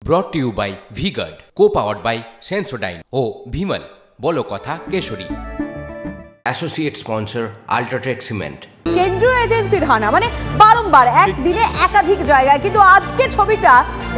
ব্রট to you by V-Guard, co-powered by Sensodyne ও ভিমল বলো কথা Kesari. Associate sponsor UltraTech cement. কেন্দ্রীয় এজেন্সির হানা মানে বারংবার একদিনে একাধিক জায়গায়, কিন্তু আজকে ছবিটা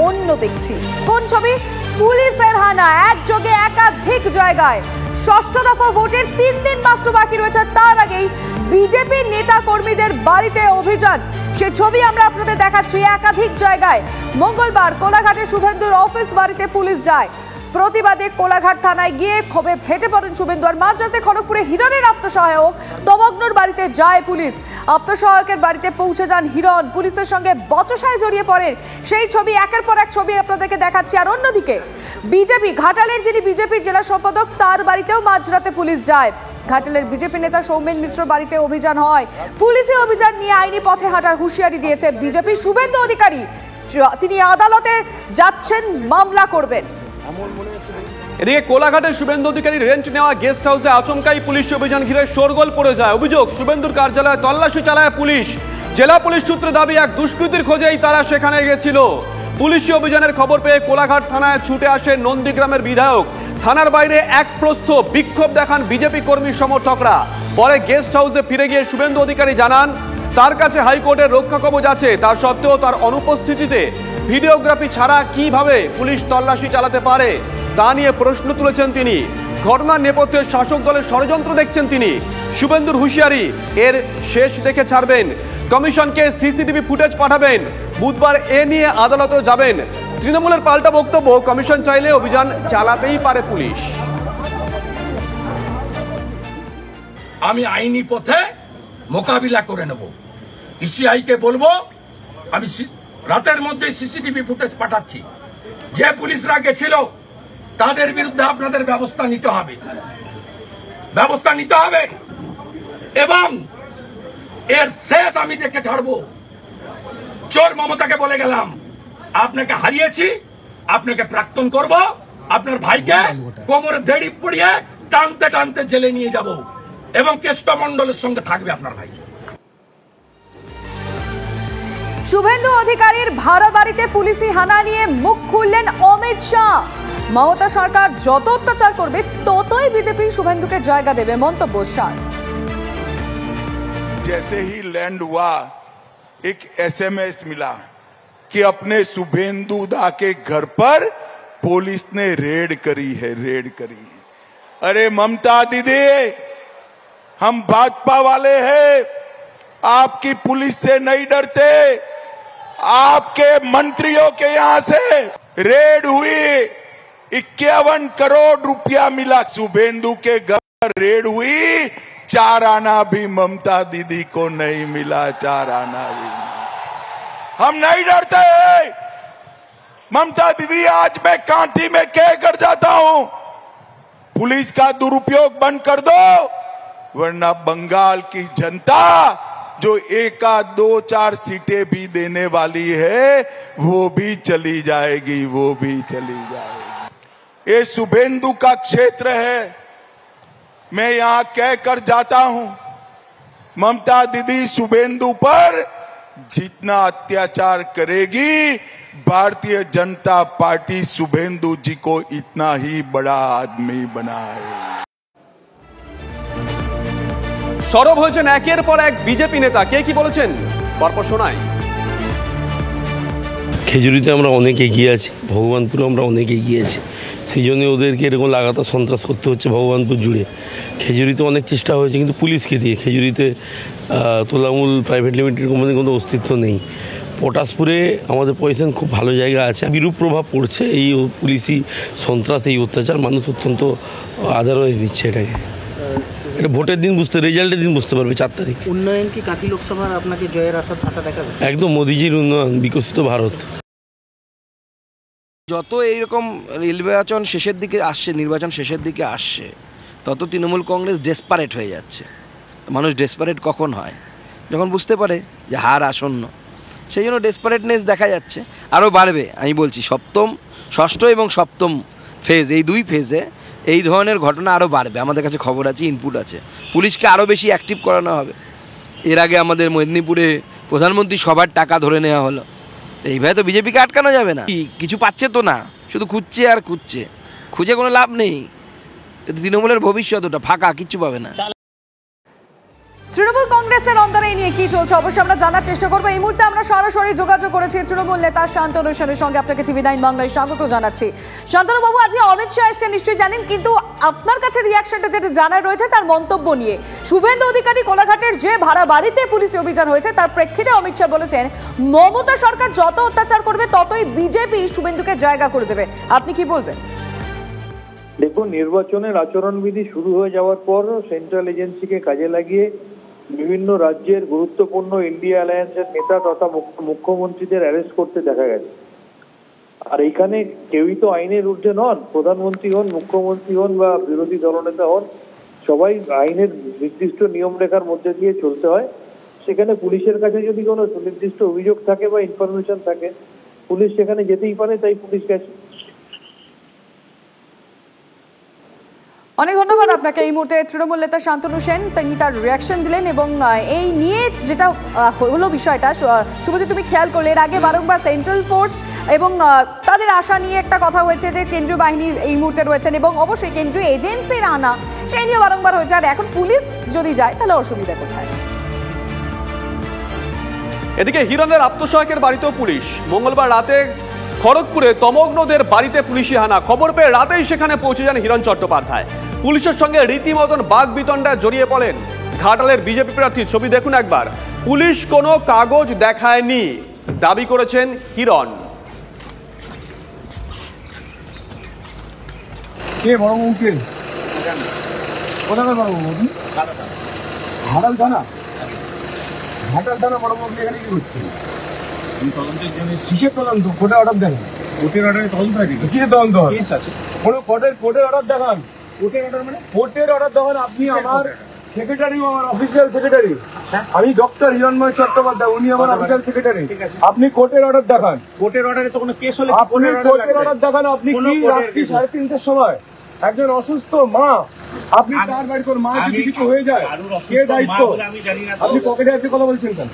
অন্য দেখছি। কোন ছবি? পুলিশের হানা একযোগে একাধিক জায়গায়। ষষ্ঠ দফা ভোটের 3 দিন মাত্র বাকি রয়েছে, তার আগেই বিজেপির নেতা কর্মীদের বাড়িতে অভিযান। সে ছবি আমরা আপনাদের দেখাচ্ছি একাধিক জায়গায়। মঙ্গলবার কোলাঘাটে শুভেন্দুর অফিস বাড়িতে পুলিশ যায়। প্রতিবাদে কোলাঘাট থানায় গিয়ে ক্ষোভে ফেটে পড়েন শুভেন্দু। আর মাঝরাতে খড়গপুরে হিরণের আত্মসহায়ক তমগ্নর বাড়িতে যায় পুলিশ। আত্মসহায়কের বাড়িতে পৌঁছে যান হিরণ, পুলিশের সঙ্গে বচসায় জড়িয়ে পড়েন। সেই ছবি একের পর এক ছবি আপনাদেরকে দেখাচ্ছি। আর অন্যদিকে বিজেপি ঘাটালের যিনি বিজেপির জেলা সম্পাদক তার বাড়িতেও মাঝরাতে পুলিশ যায়। ঘাটালের বিজেপি নেতা সৌমেন মিশ্র বাড়িতে অভিযান হয়। পুলিশি অভিযান নিয়ে আইনি পথে হাঁটার হুঁশিয়ারি দিয়েছে বিজেপি শুভেন্দু অধিকারী। তিনি আদালতে যাচ্ছেন, মামলা করবেন। এদিকে কোলাঘাটের শুভেন্দু অধিকারী রেন্ট নেওয়া গেস্ট হাউসে আচমকাই পুলিশ অভিযান ঘিরে শোরগোল পড়ে যায়। অভিযোগ, শুভেন্দুর কার্যালয়ে তল্লাশি চালায় পুলিশ। জেলা পুলিশ সূত্রে দাবি, এক দুষ্কৃতীর খোঁজেই তারা সেখানে গেছিল। পুলিশি অভিযানের খবর পেয়ে কোলাঘাট থানায় ছুটে আসে নন্দীগ্রামের বিধায়ক। থানার বাইরে এক প্রস্থ বিক্ষোভ দেখান বিজেপি কর্মী সমর্থকরা। পরে গেস্ট হাউসে ফিরে গিয়ে শুভেন্দু অধিকারী জানান তার কাছে হাইকোর্টের রক্ষা কবচ আছে, তার সত্ত্বেও তার অনুপস্থিতিতে ভিডিওগ্রাফি ছাড়া কিভাবে পুলিশ তল্লাশি চালাতে পারে তা নিয়ে প্রশ্ন তুলেছেন তিনি। ঘটনার নেপথ্যে শাসক দলের ষড়যন্ত্র দেখছেন তিনি। শুভেন্দুর হুঁশিয়ারি, এর শেষ দেখে ছাড়বেন, কমিশনকে সিসিটিভি ফুটেজ পাঠাবেন, বুধবার এ নিয়ে আদালতেও যাবেন। তৃণমূলের পাল্টা বক্তব্য, কমিশন চাইলে অভিযান চালাতেই পারে পুলিশ। আমি আইনি পথে মোকাবিলা করে নেব। ইসিআইকে বলবো আমি রাতের মধ্যে সিসিটিভি ফুটেজ পাঠাচ্ছি। যে পুলিশরা গেছিল তাদের বিরুদ্ধে আপনাদের ব্যবস্থা নিতে হবে এবং এর শেষ আমি দেখে ছাড়বো। চোর মমতাকে বলে গেলাম, আপনাকে হারিয়েছি, আপনাকে প্রাক্তন করব, আপনার ভাইকে কোমরে দড়ি পড়িয়ে টানতে টানতে জেলে নিয়ে যাব এবং কেষ্টমণ্ডলের সঙ্গে থাকবে আপনার ভাই। শুভেন্দু অধিকারীর ভাড়া বাড়িতে পুলিশি হানা নিয়ে মুখ খুললেন অমিত শাহ। মমতা সরকার যত অত্যাচার করবে ততই বিজেপি শুভেন্দুকে জায়গা দেবে, মন্তব্য শাহ। जैसे ही लैंड हुआ एक एसएमएस मिला कि अपने शुभेंदु दा के घर पर पुलिस ने रेड करी है। अरे ममता दीदी, हम भाजपा वाले हैं, आपकी पुलिस से नहीं डरते। आपके मंत्रियों के यहां से रेड हुई, 51 करोड़ रुपया मिला। शुभेंदु के घर रेड हुई, 4 आना भी ममता दीदी को नहीं मिला, 4 आना भी। हम नहीं डरते। ममता दीदी, आज मैं कांटी में कह कर जाता हूं, पुलिस का दुरुपयोग बंद कर दो, वरना बंगाल की जनता जो 1, 2, 4 सीटें भी देने वाली है वो भी चली जाएगी। ये शुभेंदु का क्षेत्र है। मैं यहां कहकर जाता हूं, ममता दीदी शुभेंदु पर जितना अत्याचार करेगी, भारतीय जनता पार्टी शुभेंदु जी को इतना ही बड़ा आदमी बनाए। সরব হয়েছেন একের পর এক বিজেপি নেতা। কে কি বলেছেন পরপর শোনায়। খেজুরিতে আমরা অনেক এগিয়ে আছি, ভগবানপুরে আমরা অনেক এগিয়ে আছি, সেই জন্য ওদেরকে এরকম লাগাতার সন্ত্রাস করতে হচ্ছে ভগবানপুর জুড়ে। খেজুরিতে অনেক চেষ্টা হয়েছে কিন্তু পুলিশকে দিয়ে। খেজুরিতে তোলামূল প্রাইভেট লিমিটেড কোম্পানির কোনো অস্তিত্ব নেই। পটাশপুরে আমাদের পজিশন খুব ভালো জায়গা আছে। বিরূপ প্রভাব পড়ছে এই পুলিশি সন্ত্রাস, এই অত্যাচার। মানুষ অত্যন্ত আদারওয়াইজ নিচ্ছে এটাকে। এটা ভোটের দিন রেজাল্টের দিন বুঝতে পারবে, 4 তারিখ। উন্নয়ন কি কাঁথি লোকসভার আপনাকে জয়ের আশা দেখাবে? একদম মোদিজির উন্নয়ন, বিকশিত ভারত। যত এইরকম নির্বাচন শেষের দিকে আসছে তত তৃণমূল কংগ্রেস ডেসপারেট হয়ে যাচ্ছে। মানুষ ডেসপারেট কখন হয়? যখন বুঝতে পারে যে হার আসন্ন। সেই জন্য ডেসপারেটনেস দেখা যাচ্ছে, আরও বাড়বে। আমি বলছি ষষ্ঠ এবং সপ্তম ফেজ, এই 2 ফেজে এই ধরনের ঘটনা আরও বাড়বে। আমাদের কাছে খবর আছে, ইনপুট আছে। পুলিশকে আরও বেশি অ্যাক্টিভ করানো হবে। এর আগে আমাদের মেদিনীপুরে প্রধানমন্ত্রী সবার টাকা ধরে নেওয়া হলো, এইভাবে তো বিজেপিকে আটকানো যাবে না। কিছু পাচ্ছে তো না, শুধু খুঁজছে আর খুঁজছে, খুঁজে কোনো লাভ নেই। তৃণমূলের ভবিষ্যৎ ওটা ফাঁকা, কিচ্ছু পাবে না। তৃণমূল কংগ্রেসের অন্দরে নিয়ে কি চলছে অবশ্যই আমরা জানার চেষ্টা করবো। এই মুহূর্তে আমরা সরাসরি যোগাযোগ করেছি তৃণমূল নেতা শান্তনু সেনের সঙ্গে। আপনাকে TV9 বাংলায় স্বাগত জানাচ্ছি। শান্তনু বাবু, আজকে অমিত শাহ এসছেন নিশ্চয়ই জানেন, কিন্তু আপনার কাছে রিয়াকশনটা যেটা জানার রয়েছে তার মন্তব্য নিয়ে। শুভেন্দু অধিকারী কোলাঘাটের যে ভাড়া বাড়িতে পুলিশি অভিযান হয়েছে তার প্রেক্ষিতে অমিত শাহ বলেছেন মমতা সরকার যত অত্যাচার করবে ততই বিজেপি শুভেন্দুকে জায়গা করে দেবে। আপনি কি বলবেন? দেখুন, নির্বাচনের আচরণবিধি শুরু হয়ে যাওয়ার পর সেন্ট্রাল এজেন্সিকে কাজে লাগিয়ে বিভিন্ন রাজ্যের গুরুত্বপূর্ণ ইন্ডিয়া অ্যালায়েন্সের নেতা তথা মুখ্যমন্ত্রীদের অ্যারেস্ট করতে দেখা গেছে। আর এইখানে কেউই তো আইনের ঊর্ধ্বে নন, প্রধানমন্ত্রী হন, মুখ্যমন্ত্রী হন বা বিরোধী দলনেতা হন, সবাই আইনের নির্দিষ্ট নিয়মরেখার মধ্যে দিয়ে চলতে হয়। সেখানে পুলিশের কাছে যদি কোনো সুনির্দিষ্ট অভিযোগ থাকে বা ইনফরমেশন থাকে, পুলিশ সেখানে যেতেই পারে, তাই পুলিশ গেছে। অনেক ধন্যবাদ আপনাকে। এই মুহূর্তে তৃণমূল নেতা শান্তনু সেন তিনি তার রিয়াকশন দিলেন এবং এই নিয়ে যেটা হলো বিষয়টা শুভজিৎ তুমি খেয়াল করলে এর আগে বারংবার সেন্ট্রাল ফোর্স এবং তাদের আশা নিয়ে একটা কথা হয়েছে যে কেন্দ্রীয় বাহিনী এই মুহূর্তে রয়েছেন এবং অবশ্যই কেন্দ্রীয় এজেন্সির আনা সেই নিয়ে বারংবার হয়েছে। আর এখন পুলিশ যদি যায় তাহলে অসুবিধা কোথায়? এদিকে হিরণের আত্মসহায়কের বাড়িতেও পুলিশ। মঙ্গলবার রাতে খড়গপুরে তমগ্নদের বাড়িতে পুলিশি হানা। খবর পেয়ে রাতেই সেখানে পৌঁছে যান হিরণ চট্টোপাধ্যায়। পুলিশের সঙ্গে রীতিমতন বাগবিতণ্ডায় জড়িয়ে পড়েন ঘাটালের বিজেপি প্রার্থী। ছবি দেখুন একবার। পুলিশ কোনো কাগজ দেখায়নি দাবি করেছেন হিরণ। কে বড় মুখে কোথাকার বড় মুখ? ঘাটাল থানা। ঘাটাল থানা বড় মুখ এখানে কি করছে? কিসের তদন্ত? কোর্টের অর্ডার দেখান। কোর্টের অর্ডারে তদন্ত হয়? কিসের তদন্ত হয়? কোনো কোর্টের অর্ডার দেখান। কোর্টের অর্ডার মানে? কোর্টের অর্ডার দেখান। আপনি আমার সেক্রেটারি, আমার অফিসিয়াল সেক্রেটারি। আমি ডক্টর হিরণময় চট্টোপাধ্যায়, উনি আমার অফিসিয়াল সেক্রেটারি। আপনি কোর্টের অর্ডার দেখান। কোর্টের অর্ডারে তো কোনো কেস হলে আপনি কোর্টের অর্ডার দেখান। আপনি কি রাত্রি 3:30টার সময় একজন অসুস্থ মা, আপনি তার বাড়ি কোন মা যদি কিছু হয়ে যায় কে দায়িত্ব? আপনি পকেটে আপনি কথা বলছেন কেন?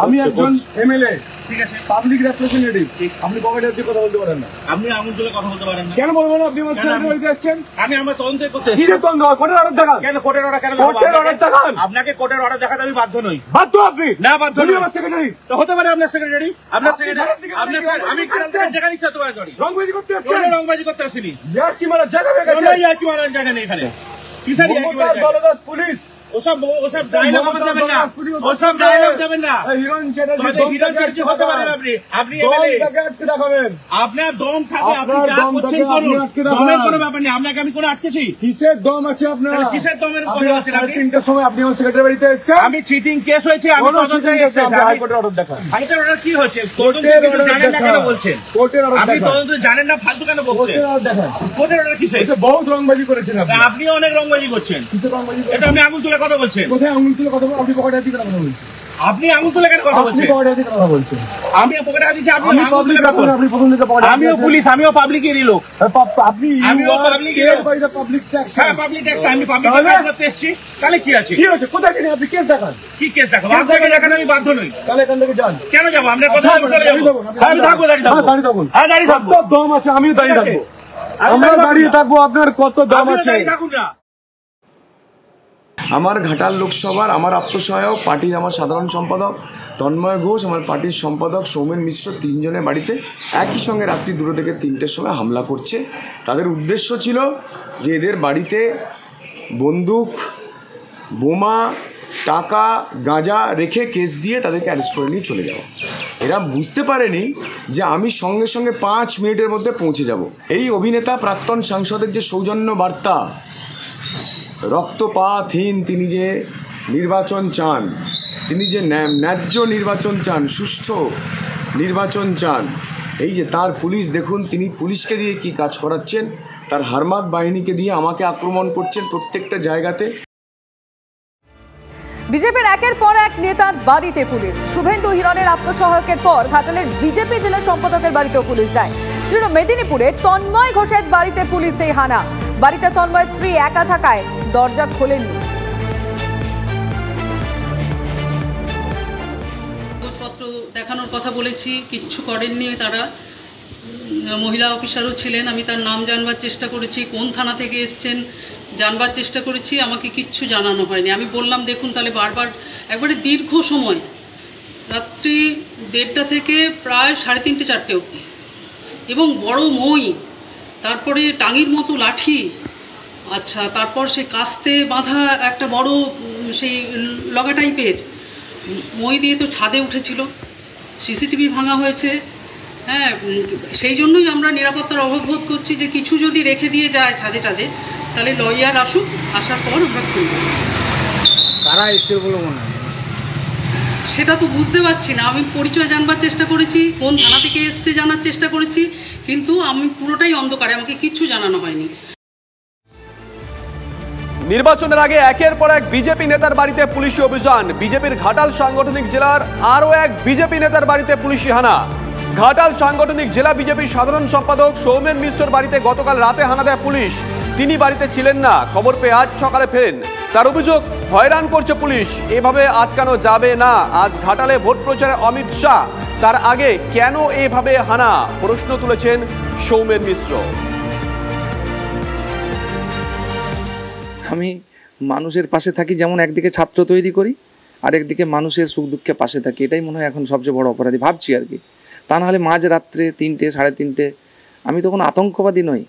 আমি একজন এমএলএ, ঠিক আছে, পাবলিক রিপ্রেজেন্টেটিভ। আপনি পকেটে আপনি কথা বলতে পারেন না। আপনি আঙুল তুলে কথা বলতে পারেন না। কেন বলবেন? আপনি আমার ছেলের বাড়িতে আসছেন। আমি আমার তদন্ত করতে এসেছি। কিসের তদন্ত? কোর্টের অর্ডার দেখান। কেন কোর্টের অর্ডার? কেন কোর্টের অর্ডার দেখান? আপনাকে কোর্টের অর্ডার দেখাতে আমি বাধ্য নই। বাধ্য আপনি? না, বাধ্য নই। আমার সেক্রেটারি তো হতে পারে। আপনার সেক্রেটারি, আপনার সেক্রেটারি, আপনার আমি কারণ থেকে জায়গা নিচ্ছি তোমার গাড়ি। রংবাজি করতে আসছেন? রংবাজি করতে আসেনি। ইয়ার কি মারা জায়গা হয়ে গেছে? ইয়ার কি মারা জায়গা নেই এখানে। কিসের ইয়ার কি মারা? দলদাস পুলিশ ওসব ডায়লগ দেবেন না, ওসব ডায়লগ দেবেন না। হিরণ চ্যাটার্জি হতে পারেন আপনি। আপনি এমএলএ, আটকে রাখবেন। আপনার দম থাকে, আপনি যা করছেন করুন। দমের কোনো ব্যাপার নেই। আপনাকে আমি কোনো আটকেছি? কিসের দম আছে আপনার? কিসের দমের কথা বলছেন? 3:30টার সময় আপনি আমার সেক্রেটারি বাড়িতে এসেছেন। আমি চিটিং কেস হয়েছে, আমি তদন্তে এসেছি। হাইকোর্টের অর্ডার দেখান। হাইকোর্টের অর্ডার কি হচ্ছে? কোর্টের অর্ডার জানেন না কেন বলছেন? কোর্টের অর্ডার আপনি তদন্ত জানেন না, ফালতু কেন বলছেন? কোর্টের অর্ডার দেখান। কোর্টের অর্ডার কিসে? এসে বহুত রংবাজি করেছেন আপনি। আপনিও অনেক রংবাজি করছেন। কিসের রংবাজি? এটা আমি আঙুল তুলে কথা বলছেন। কোথায় আঙুল তুলে কথা বলছেন? আপনি পকেটে হাতে কথা বলছেন। আপনি আঙুল তুলে কেন কথা বলছেন? আপনি পকেটে হাতে কথা বলছেন। আমি পকেটে হাতে, আপনি আঙুল তুলে কথা বলছেন। আপনি প্রথম দিকে পকেটে। আমিও পুলিশ, আমিও পাবলিকেরই লোক। আপনি আমিও পাবলিকের লোক। By the public tax. হ্যাঁ, পাবলিক ট্যাক্স। আমি পাবলিক ট্যাক্স করতে এসেছি। তাহলে কি আছে? কি হচ্ছে? কোথায় ছিলেন আপনি? কেস দেখান। কি কেস দেখাবো? আপনাকে দেখান। আমি বাধ্য নই। তাহলে এখান থেকে যান। কেন যাব? আপনার কথা চলে যাব। আমি থাকবো, দাঁড়িয়ে থাকবো। দাঁড়িয়ে থাকুন। হ্যাঁ, দাঁড়িয়ে থাকবো। কত দম আছে? আমিও দাঁড়িয়ে থাকবো। আমরা দাঁড়িয়ে থাকবো। আপনার কত দম আছে? দাঁড়িয়ে থাকুন না। আমার ঘাটাল লোকসভার আমার আত্মসহায়ক, পার্টির আমার সাধারণ সম্পাদক তন্ময় ঘোষ, আমার পার্টির সম্পাদক সৌমেন মিশ্র, 3 জনের বাড়িতে একই সঙ্গে রাত্রি 2 থেকে 3টের সময় হামলা করছে। তাদের উদ্দেশ্য ছিল যে এদের বাড়িতে বন্দুক, বোমা, টাকা, গাঁজা রেখে কেস দিয়ে তাদেরকে অ্যারেস্ট করে নিয়ে চলে যাওয়া। এরা বুঝতে পারেনি যে আমি সঙ্গে সঙ্গে 5 মিনিটের মধ্যে পৌঁছে যাব। এই অভিনেতা প্রাক্তন সাংসদের যে সৌজন্য বার্তা, রক্তপাতহীন তিনি যে নির্বাচন চান, তিনি যে ন্যায্য নির্বাচন চান, সুষ্ঠু নির্বাচন চান, এই যে তার পুলিশ দেখুন, তিনি পুলিশকে দিয়ে কি কাজ করাচ্ছেন, তার হারমাত বাহিনীকে দিয়ে আমাকে আক্রমণ করছেন প্রত্যেকটা জায়গাতে। বিজেপির একের পর এক নেতার বাড়িতে পুলিশ। শুভেন্দু হিরণের আত্মসহায়কের পর ঘাটালের বিজেপি জেলা সম্পাদকের বাড়িতেও পুলিশ যায়। মেদিনীপুরে তন্ময় ঘোষের বাড়িতে পুলিশে হানা। বাড়িতে তন্ময় স্ত্রী একা থাকায় দরজা খোলেননি। কাগজপত্র দেখানোর কথা বলেছি, কিচ্ছু করেননি তারা। মহিলা অফিসারও ছিলেন, আমি তার নাম জানবার চেষ্টা করেছি, কোন থানা থেকে এসছেন জানবার চেষ্টা করেছি, আমাকে কিচ্ছু জানানো হয়নি। আমি বললাম দেখুন তাহলে বারবার, একবারে দীর্ঘ সময় রাত্রি 1:30 থেকে প্রায় 3:30 4টে অবধি, এবং বড় মই, তারপরে টাঙির মতো লাঠি, আচ্ছা তারপর সে কাস্তে বাঁধা একটা বড় সেই লগা টাইপের মই দিয়ে তো ছাদে উঠেছিল, সিসিটিভি ভাঙা হয়েছে। হ্যাঁ, সেই জন্যই আমরা নিরাপত্তার অভাব বোধ করছি যে কিছু যদি রেখে দিয়ে যায় ছাদে টাদে, তাহলে লয়ার আসুক, আসার পর আমরা খুলব। কারা এসে বলে মনে হয় সেটা তো বুঝতে পারছি না। আমি পরিচয় জানবার চেষ্টা করেছি, কোন থানা থেকে এসছে জানার চেষ্টা করেছি, কিন্তু আমি পুরোটাই অন্ধকারে, আমাকে কিচ্ছু জানানো হয়নি। নির্বাচনের আগে একের পর এক বিজেপি নেতার বাড়িতে পুলিশি অভিযান। বিজেপির ঘাটাল সাংগঠনিক জেলার আরও এক বিজেপি নেতার বাড়িতে পুলিশি হানা। ঘাটাল সাংগঠনিক জেলা বিজেপির সাধারণ সম্পাদক সৌমেন মিশ্রর বাড়িতে গতকাল রাতে হানা দেয় পুলিশ। তিনি বাড়িতে ছিলেন না, খবর পেয়ে আজ সকালে ফেরেন। তার অভিযোগ, হয়রান করছে পুলিশ, এভাবে আটকানো যাবে না। আজ ঘাটালে ভোট প্রচারে অমিত শাহ, তার আগে কেন এভাবে হানা, প্রশ্ন তুলেছেন সৌমেন মিশ্র। আমি মানুষের পাশে থাকি, যেমন একদিকে ছাত্র তৈরি করি আর একদিকে মানুষের সুখ দুঃখে পাশে থাকি, এটাই মনে হয় এখন সবচেয়ে বড় অপরাধী ভাবছি আর কি। তা নাহলে মাঝ রাত্রে 3টে 3:30 আমি তো কোনো আতঙ্কবাদী নই।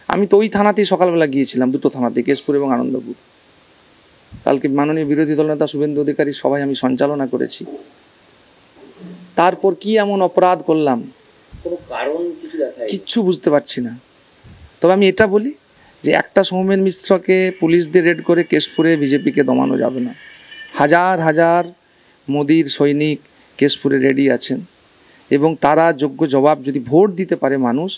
আমি তো ওই থানাতেই সকালবেলা গিয়েছিলাম, 2টো থানাতে, কেশপুর এবং আনন্দপুর। কালকে মাননীয় বিরোধী দলনেতা শুভেন্দু অধিকারী সভায় আমি সঞ্চালনা করেছি। তারপর কি এমন অপরাধ করলাম কিচ্ছু বুঝতে পারছি না। তবে আমি এটা বলি যে একটা সৌমেন মিশ্রকে পুলিশদের রেড করে কেশপুরে বিজেপিকে দমানো যাবে না। হাজার হাজার মোদির সৈনিক কেশপুরে রেডি আছেন, এবং তারা যোগ্য জবাব, যদি ভোট দিতে পারে মানুষ,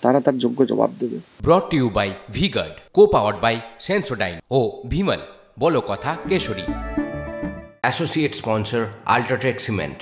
তারা তার যোগ্য জবাব দেবে। Brought to you by V-Guard, co powered by Sensodyne ও ভিমল, বলো কথা Kesari. Associate sponsor UltraTech cement.